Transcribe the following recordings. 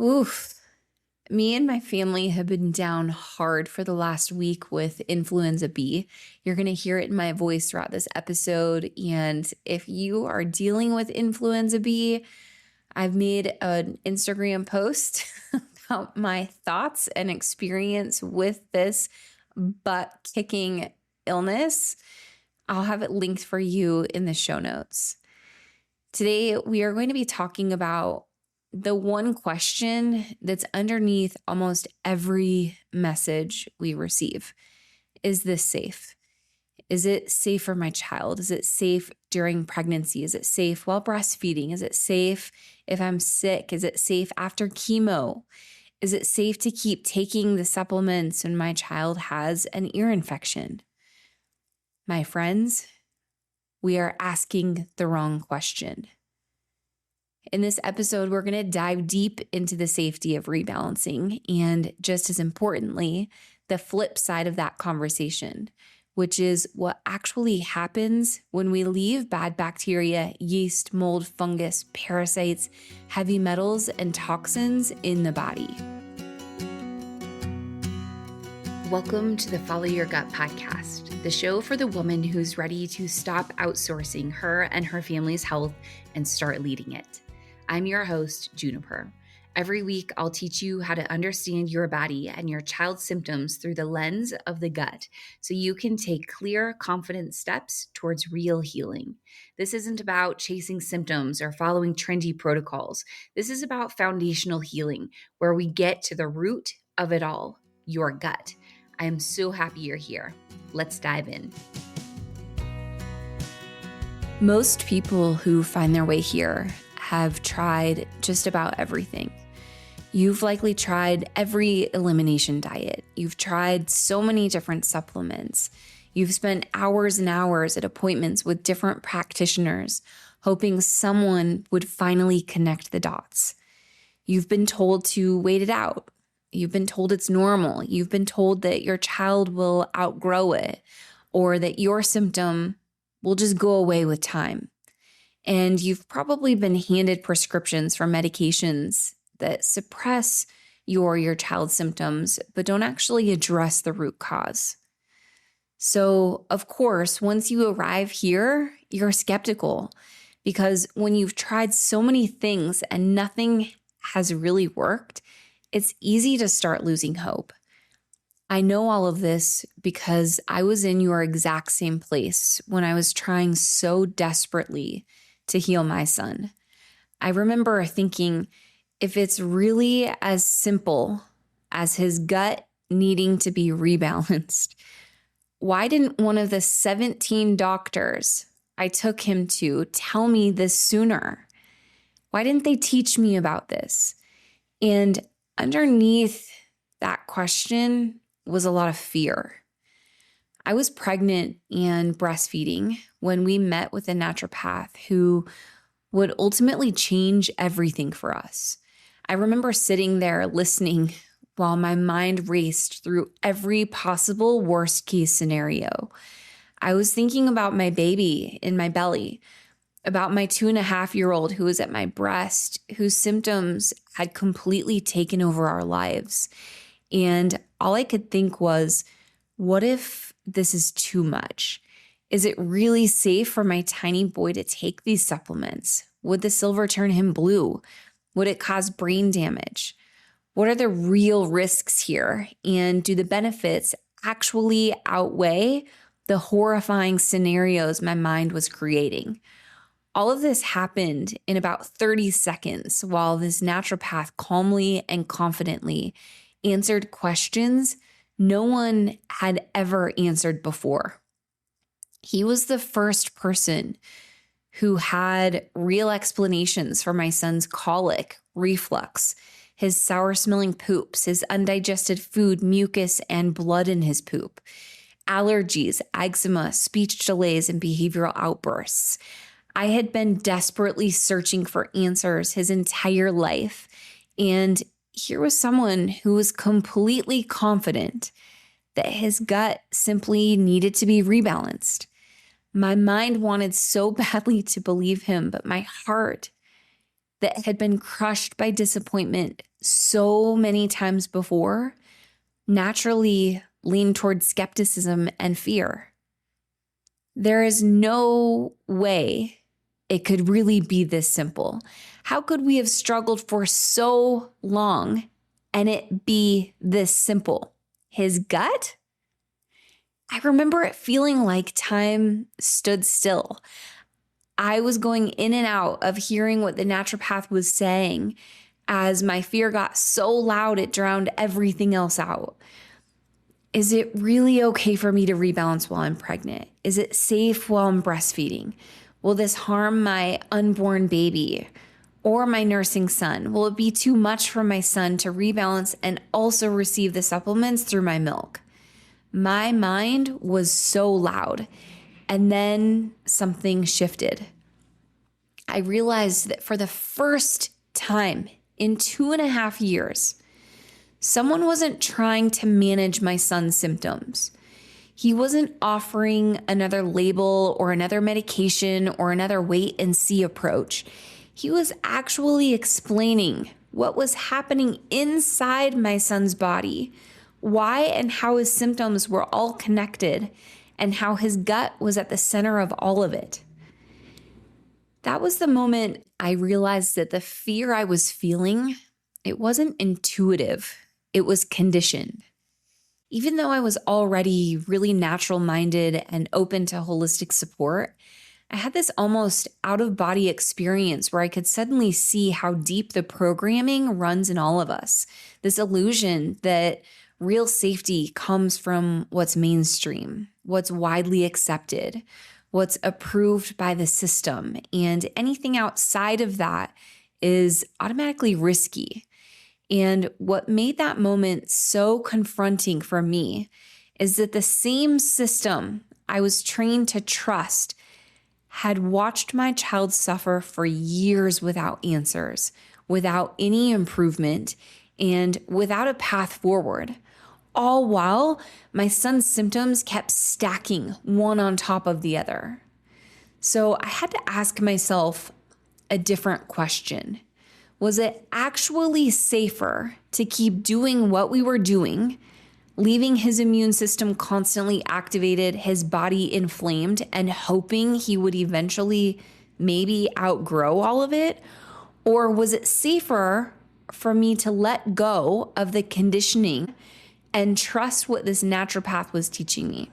Oof. Me and my family have been down hard for the last week with influenza B. You're going to hear it in my voice throughout this episode. And if you are dealing with influenza B, I've made an Instagram post about my thoughts and experience with this butt-kicking illness. I'll have it linked for you in the show notes. Today, we are going to be talking about the one question that's underneath almost every message we receive. Is this safe? Is it safe for my child? Is it safe during pregnancy? Is it safe while breastfeeding? Is it safe if I'm sick? Is it safe after chemo? Is it safe to keep taking the supplements when my child has an ear infection? My friends, we are asking the wrong question. In this episode, we're going to dive deep into the safety of rebalancing and, just as importantly, the flip side of that conversation, which is what actually happens when we leave bad bacteria, yeast, mold, fungus, parasites, heavy metals, and toxins in the body. Welcome to the Follow Your Gut podcast, the show for the woman who's ready to stop outsourcing her and her family's health and start leading it. I'm your host, Juniper. Every week, I'll teach you how to understand your body and your child's symptoms through the lens of the gut so you can take clear, confident steps towards real healing. This isn't about chasing symptoms or following trendy protocols. This is about foundational healing, where we get to the root of it all, your gut. I am so happy you're here. Let's dive in. Most people who find their way here have tried just about everything. You've likely tried every elimination diet. You've tried so many different supplements. You've spent hours and hours at appointments with different practitioners, hoping someone would finally connect the dots. You've been told to wait it out. You've been told it's normal. You've been told that your child will outgrow it, or that your symptom will just go away with time. And you've probably been handed prescriptions for medications that suppress your child's symptoms, but don't actually address the root cause. So, of course, once you arrive here, you're skeptical, because when you've tried so many things and nothing has really worked, it's easy to start losing hope. I know all of this because I was in your exact same place when I was trying so desperately to heal my son. I remember thinking, if it's really as simple as his gut needing to be rebalanced, why didn't one of the 17 doctors I took him to tell me this sooner? Why didn't they teach me about this? And underneath that question was a lot of fear. I was pregnant and breastfeeding when we met with a naturopath who would ultimately change everything for us. I remember sitting there listening while my mind raced through every possible worst case scenario. I was thinking about my baby in my belly, about my 2.5-year-old who was at my breast, whose symptoms had completely taken over our lives. And all I could think was, what if this is too much? Is it really safe for my tiny boy to take these supplements? Would the silver turn him blue? Would it cause brain damage? What are the real risks here? And do the benefits actually outweigh the horrifying scenarios my mind was creating? All of this happened in about 30 seconds while this naturopath calmly and confidently answered questions no one had ever answered before. He was the first person who had real explanations for my son's colic, reflux, his sour-smelling poops, his undigested food, mucus, and blood in his poop, allergies, eczema, speech delays, and behavioral outbursts. I had been desperately searching for answers his entire life, and here was someone who was completely confident that his gut simply needed to be rebalanced. My mind wanted so badly to believe him, but my heart, that had been crushed by disappointment so many times before, naturally lean towards skepticism and fear. There is no way it could really be this simple. How could we have struggled for so long and it be this simple? His gut? I remember it feeling like time stood still. I was going in and out of hearing what the naturopath was saying as my fear got so loud it drowned everything else out. Is it really okay for me to rebalance while I'm pregnant? Is it safe while I'm breastfeeding? Will this harm my unborn baby or my nursing son? Will it be too much for my son to rebalance and also receive the supplements through my milk? My mind was so loud. And then something shifted. I realized that for the first time in 2.5 years, someone wasn't trying to manage my son's symptoms. He wasn't offering another label or another medication or another wait and see approach. He was actually explaining what was happening inside my son's body, why and how his symptoms were all connected, and how his gut was at the center of all of it. That was the moment I realized that the fear I was feeling, it wasn't intuitive, it was conditioned. Even though I was already really natural-minded and open to holistic support, I had this almost out-of-body experience where I could suddenly see how deep the programming runs in all of us. This illusion that real safety comes from what's mainstream, what's widely accepted, what's approved by the system, and anything outside of that is automatically risky. And what made that moment so confronting for me is that the same system I was trained to trust had watched my child suffer for years without answers, without any improvement, and without a path forward. All while my son's symptoms kept stacking one on top of the other. So I had to ask myself a different question. Was it actually safer to keep doing what we were doing, leaving his immune system constantly activated, his body inflamed, and hoping he would eventually maybe outgrow all of it? Or was it safer for me to let go of the conditioning and trust what this naturopath was teaching me,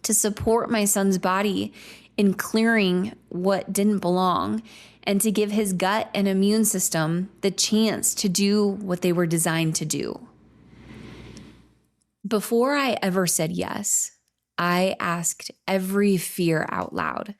to support my son's body in clearing what didn't belong, and to give his gut and immune system the chance to do what they were designed to do? Before I ever said yes, I asked every fear out loud.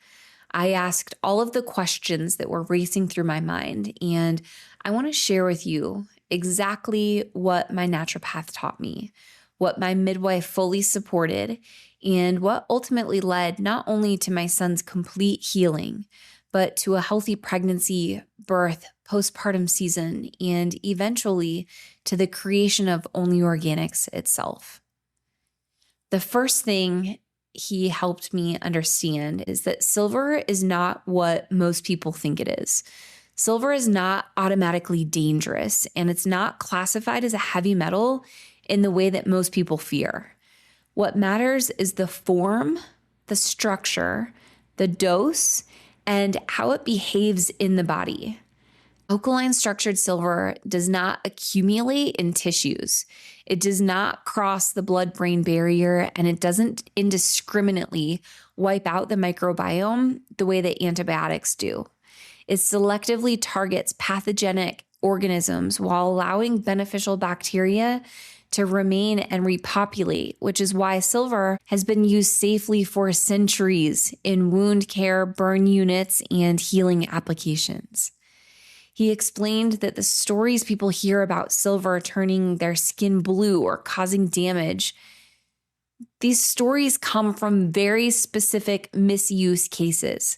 I asked all of the questions that were racing through my mind, and I want to share with you exactly what my naturopath taught me, what my midwife fully supported, and what ultimately led not only to my son's complete healing, but to a healthy pregnancy, birth, postpartum season, and eventually to the creation of Only Organics itself. The first thing he helped me understand is that silver is not what most people think it is. Silver is not automatically dangerous, and it's not classified as a heavy metal in the way that most people fear. What matters is the form, the structure, the dose, and how it behaves in the body. Alkaline structured silver does not accumulate in tissues. It does not cross the blood-brain barrier, and it doesn't indiscriminately wipe out the microbiome the way that antibiotics do. It selectively targets pathogenic organisms while allowing beneficial bacteria to remain and repopulate, which is why silver has been used safely for centuries in wound care, burn units, and healing applications. He explained that the stories people hear about silver turning their skin blue or causing damage, these stories come from very specific misuse cases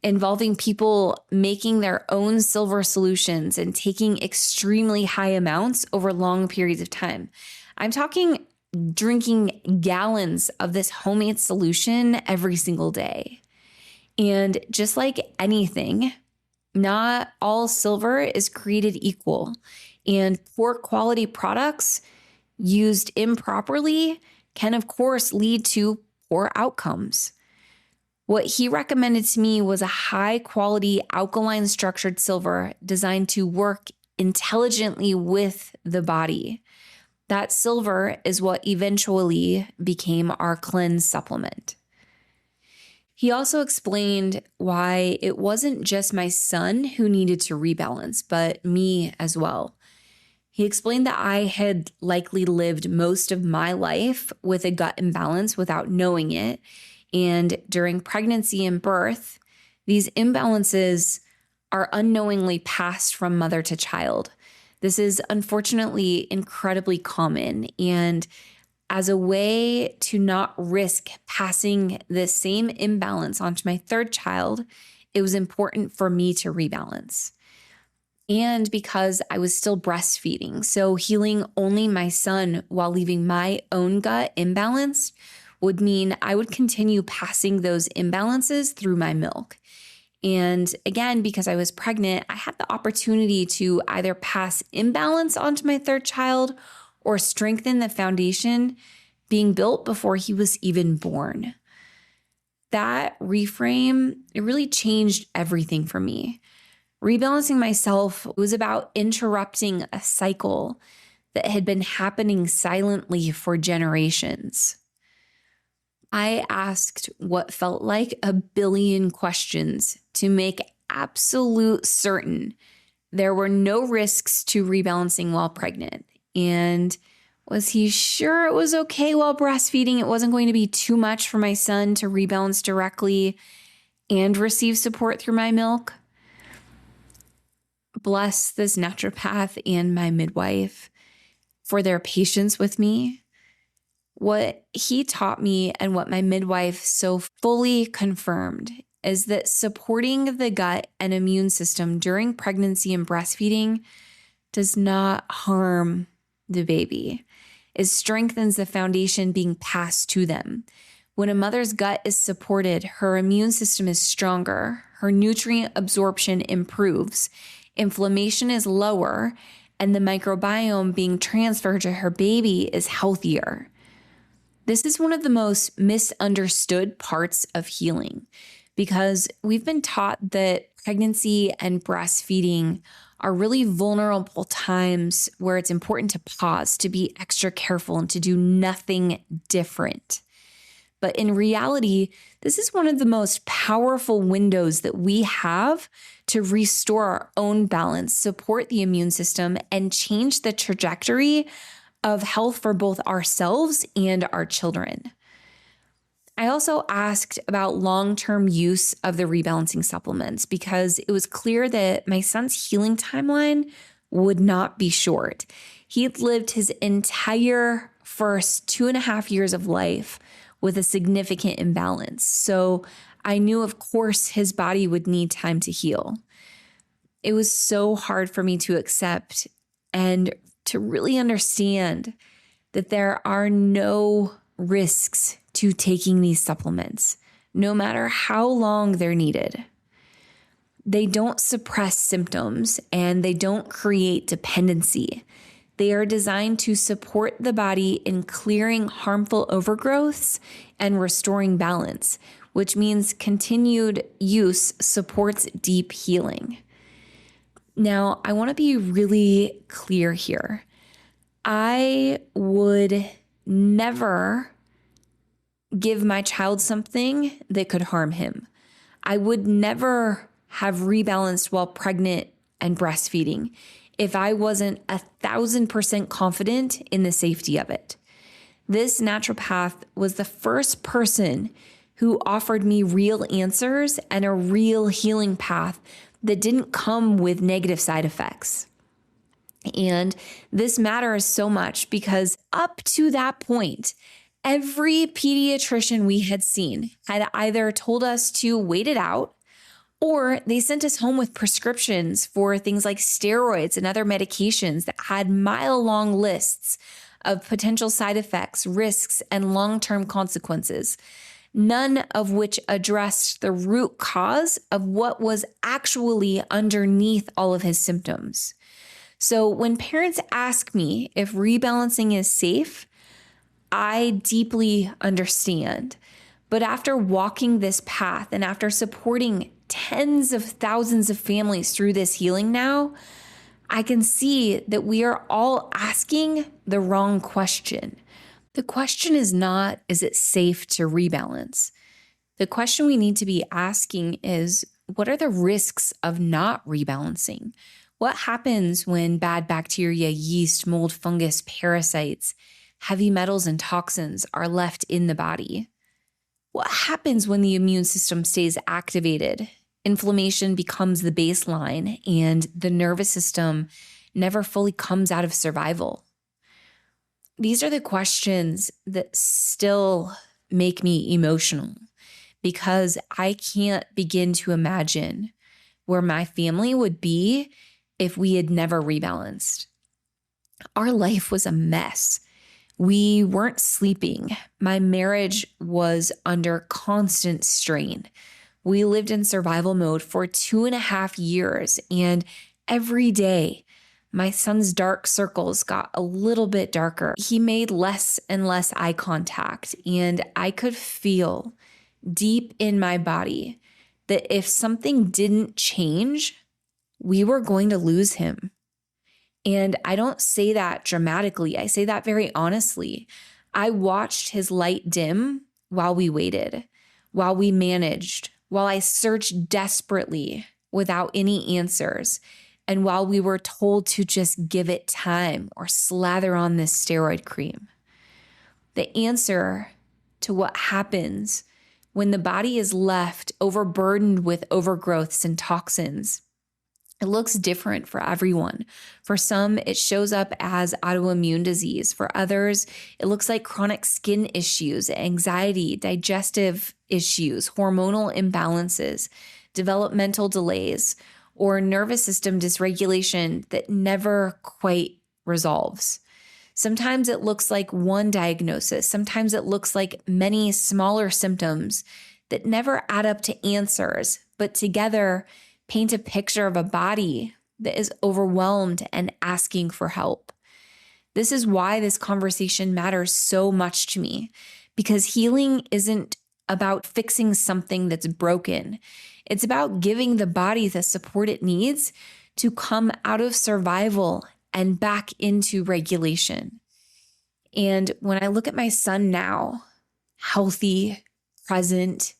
involving people making their own silver solutions and taking extremely high amounts over long periods of time. I'm talking drinking gallons of this homemade solution every single day. And just like anything, not all silver is created equal. And poor quality products used improperly can, of course, lead to poor outcomes. What he recommended to me was a high quality alkaline structured silver designed to work intelligently with the body. That silver is what eventually became our cleanse supplement. He also explained why it wasn't just my son who needed to rebalance, but me as well. He explained that I had likely lived most of my life with a gut imbalance without knowing it. And during pregnancy and birth, these imbalances are unknowingly passed from mother to child. This is unfortunately incredibly common. And as a way to not risk passing the same imbalance onto my third child, it was important for me to rebalance. And because I was still breastfeeding, so healing only my son while leaving my own gut imbalanced would mean I would continue passing those imbalances through my milk. And again, because I was pregnant, I had the opportunity to either pass imbalance onto my third child or strengthen the foundation being built before he was even born. That reframe, it really changed everything for me. Rebalancing myself was about interrupting a cycle that had been happening silently for generations. I asked what felt like 1 billion questions to make absolute certain there were no risks to rebalancing while pregnant. And was he sure it was okay while breastfeeding? It wasn't going to be too much for my son to rebalance directly and receive support through my milk? Bless this naturopath and my midwife for their patience with me. What he taught me and what my midwife so fully confirmed is that supporting the gut and immune system during pregnancy and breastfeeding does not harm the baby. It strengthens the foundation being passed to them. When a mother's gut is supported, her immune system is stronger, her nutrient absorption improves, inflammation is lower, and the microbiome being transferred to her baby is healthier. This is one of the most misunderstood parts of healing because we've been taught that pregnancy and breastfeeding are really vulnerable times where it's important to pause, to be extra careful, and to do nothing different. But in reality, this is one of the most powerful windows that we have to restore our own balance, support the immune system, and change the trajectory of health for both ourselves and our children. I also asked about long-term use of the rebalancing supplements because it was clear that my son's healing timeline would not be short. He'd lived his entire first 2.5 years of life with a significant imbalance. So I knew, of course, his body would need time to heal. It was so hard for me to accept and to really understand that there are no risks to taking these supplements, no matter how long they're needed. They don't suppress symptoms and they don't create dependency. They are designed to support the body in clearing harmful overgrowths and restoring balance, which means continued use supports deep healing. Now, I want to be really clear here. I would never give my child something that could harm him. I would never have rebalanced while pregnant and breastfeeding if I wasn't 1,000% confident in the safety of it. This naturopath was the first person who offered me real answers and a real healing path that didn't come with negative side effects. And this matters so much because up to that point, every pediatrician we had seen had either told us to wait it out, or they sent us home with prescriptions for things like steroids and other medications that had mile-long lists of potential side effects, risks, and long-term consequences, none of which addressed the root cause of what was actually underneath all of his symptoms. So when parents ask me if rebalancing is safe, I deeply understand. But after walking this path and after supporting tens of thousands of families through this healing now, I can see that we are all asking the wrong question. The question is not, is it safe to rebalance? The question we need to be asking is, what are the risks of not rebalancing? What happens when bad bacteria, yeast, mold, fungus, parasites, heavy metals, and toxins are left in the body? What happens when the immune system stays activated? Inflammation becomes the baseline and the nervous system never fully comes out of survival. These are the questions that still make me emotional because I can't begin to imagine where my family would be if we had never rebalanced. Our life was a mess. We weren't sleeping. My marriage was under constant strain. We lived in survival mode for 2.5 years, and every day, my son's dark circles got a little bit darker. He made less and less eye contact, and I could feel deep in my body that if something didn't change, we were going to lose him. And I don't say that dramatically. I say that very honestly. I watched his light dim while we waited, while we managed, while I searched desperately without any answers, and while we were told to just give it time or slather on this steroid cream. The answer to what happens when the body is left overburdened with overgrowths and toxins, it looks different for everyone. For some, it shows up as autoimmune disease. For others, it looks like chronic skin issues, anxiety, digestive issues, hormonal imbalances, developmental delays, or nervous system dysregulation that never quite resolves. Sometimes it looks like one diagnosis. Sometimes it looks like many smaller symptoms that never add up to answers, but together paint a picture of a body that is overwhelmed and asking for help. This is why this conversation matters so much to me, because healing isn't about fixing something that's broken. It's about giving the body the support it needs to come out of survival and back into regulation. And when I look at my son now, healthy, present,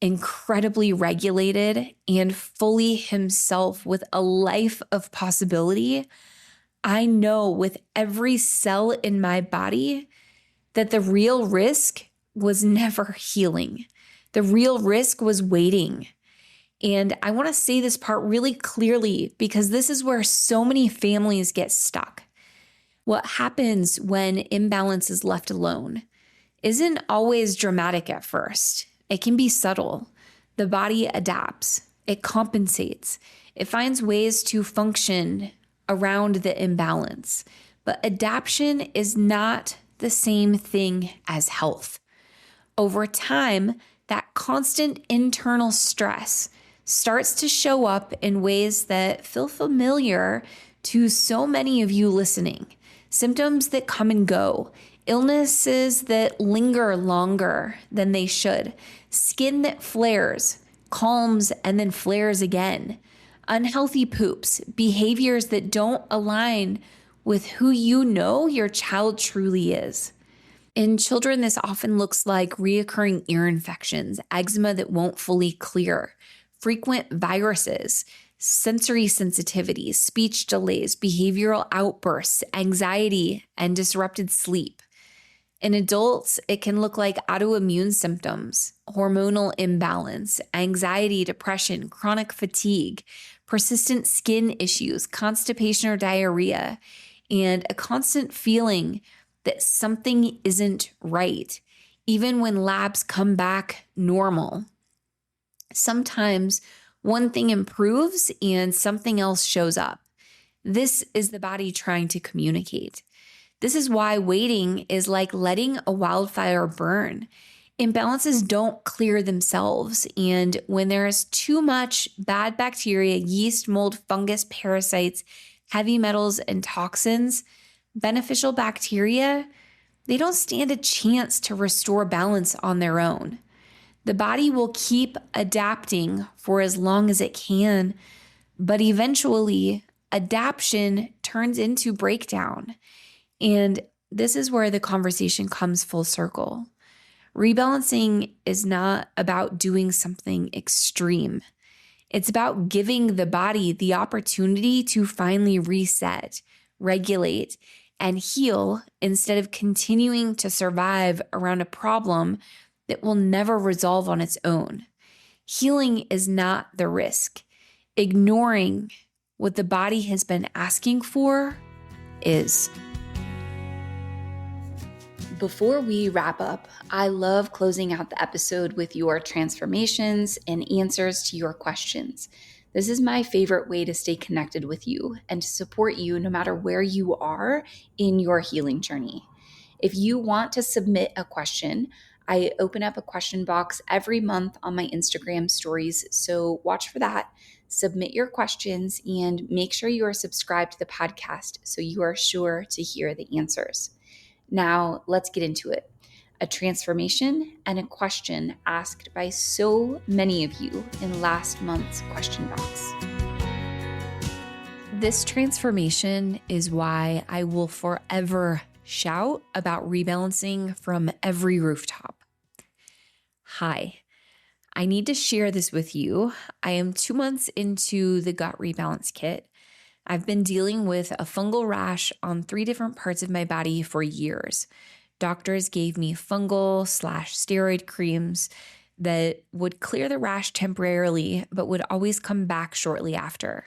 incredibly regulated, and fully himself with a life of possibility, I know with every cell in my body that the real risk was never healing. The real risk was waiting. And I want to say this part really clearly because this is where so many families get stuck. What happens when imbalance is left alone isn't always dramatic at first. It can be subtle. The body adapts. It compensates. It finds ways to function around the imbalance. But adaptation is not the same thing as health. Over time, that constant internal stress starts to show up in ways that feel familiar to so many of you listening. Symptoms that come and go, illnesses that linger longer than they should, skin that flares, calms, and then flares again, unhealthy poops, behaviors that don't align with who you know your child truly is. In children, this often looks like reoccurring ear infections, eczema that won't fully clear, frequent viruses, sensory sensitivity, speech delays, behavioral outbursts, anxiety, and disrupted sleep. In adults, it can look like autoimmune symptoms, hormonal imbalance, anxiety, depression, chronic fatigue, persistent skin issues, constipation or diarrhea, and a constant feeling that something isn't right, even when labs come back normal. Sometimes one thing improves and something else shows up. This is the body trying to communicate. This is why waiting is like letting a wildfire burn. Imbalances don't clear themselves, and when there is too much bad bacteria, yeast, mold, fungus, parasites, Heavy metals and toxins, beneficial bacteria, they don't stand a chance to restore balance on their own. The body will keep adapting for as long as it can, but eventually adaptation turns into breakdown. And this is where the conversation comes full circle. Rebalancing is not about doing something extreme. It's about giving the body the opportunity to finally reset, regulate, and heal instead of continuing to survive around a problem that will never resolve on its own. Healing is not the risk. Ignoring what the body has been asking for is. Before we wrap up, I love closing out the episode with your transformations and answers to your questions. This is my favorite way to stay connected with you and to support you no matter where you are in your healing journey. If you want to submit a question, I open up a question box every month on my Instagram stories, so watch for that. Submit your questions and make sure you are subscribed to the podcast so you are sure to hear the answers. Now, let's get into it. A transformation and a question asked by so many of you in last month's question box. This transformation is why I will forever shout about rebalancing from every rooftop. Hi, I need to share this with you. I am 2 months into the gut rebalance kit. I've been dealing with a fungal rash on 3 different parts of my body for years. Doctors gave me fungal/steroid creams that would clear the rash temporarily, but would always come back shortly after.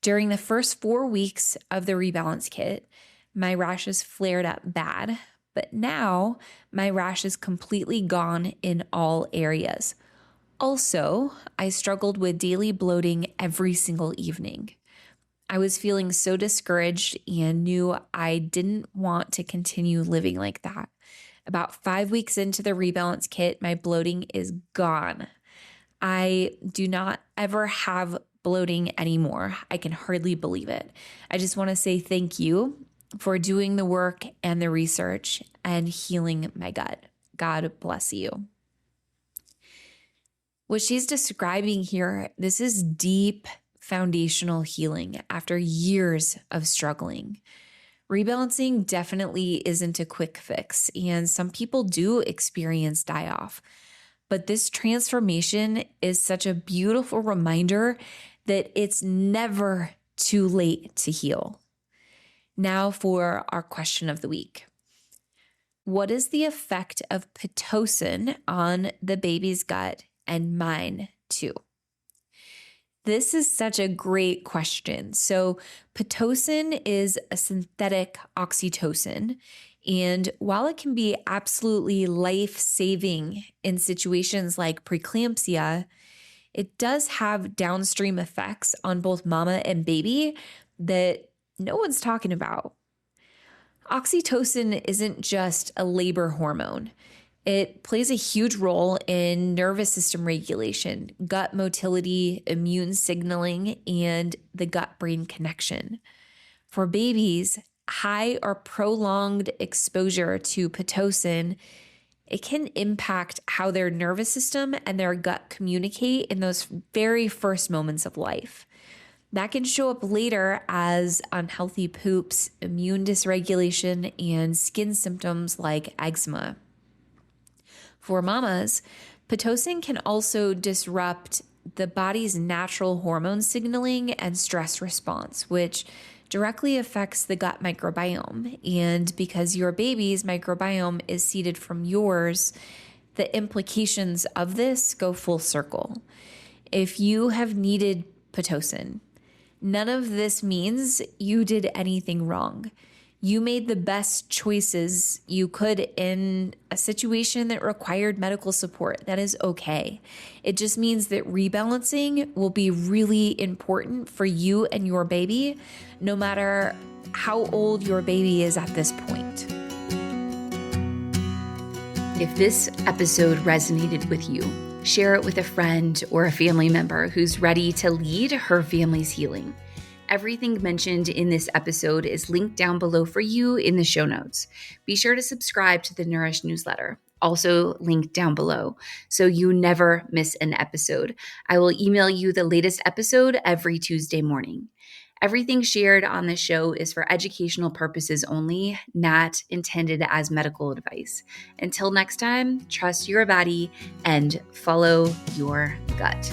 During the first 4 weeks of the rebalance kit, my rashes flared up bad, but now my rash is completely gone in all areas. Also, I struggled with daily bloating every single evening. I was feeling so discouraged and knew I didn't want to continue living like that. About 5 weeks into the rebalance kit, my bloating is gone. I do not ever have bloating anymore. I can hardly believe it. I just want to say thank you for doing the work and the research and healing my gut. God bless you. What she's describing here, this is deep foundational healing after years of struggling. Rebalancing definitely isn't a quick fix, and some people do experience die-off. But this transformation is such a beautiful reminder that it's never too late to heal. Now for our question of the week. What is the effect of Pitocin on the baby's gut and mine too? This is such a great question. So Pitocin is a synthetic oxytocin, and while it can be absolutely life-saving in situations like preeclampsia, it does have downstream effects on both mama and baby that no one's talking about. Oxytocin isn't just a labor hormone. It plays a huge role in nervous system regulation, gut motility, immune signaling, and the gut-brain connection. For babies, high or prolonged exposure to Pitocin, it can impact how their nervous system and their gut communicate in those very first moments of life. That can show up later as unhealthy poops, immune dysregulation, and skin symptoms like eczema. For mamas, Pitocin can also disrupt the body's natural hormone signaling and stress response, which directly affects the gut microbiome. And because your baby's microbiome is seeded from yours, the implications of this go full circle. If you have needed Pitocin, none of this means you did anything wrong. You made the best choices you could in a situation that required medical support. That is okay. It just means that rebalancing will be really important for you and your baby, no matter how old your baby is at this point. If this episode resonated with you, share it with a friend or a family member who's ready to lead her family's healing. Everything mentioned in this episode is linked down below for you in the show notes. Be sure to subscribe to the Nourish newsletter, also linked down below, so you never miss an episode. I will email you the latest episode every Tuesday morning. Everything shared on this show is for educational purposes only, not intended as medical advice. Until next time, trust your body and follow your gut.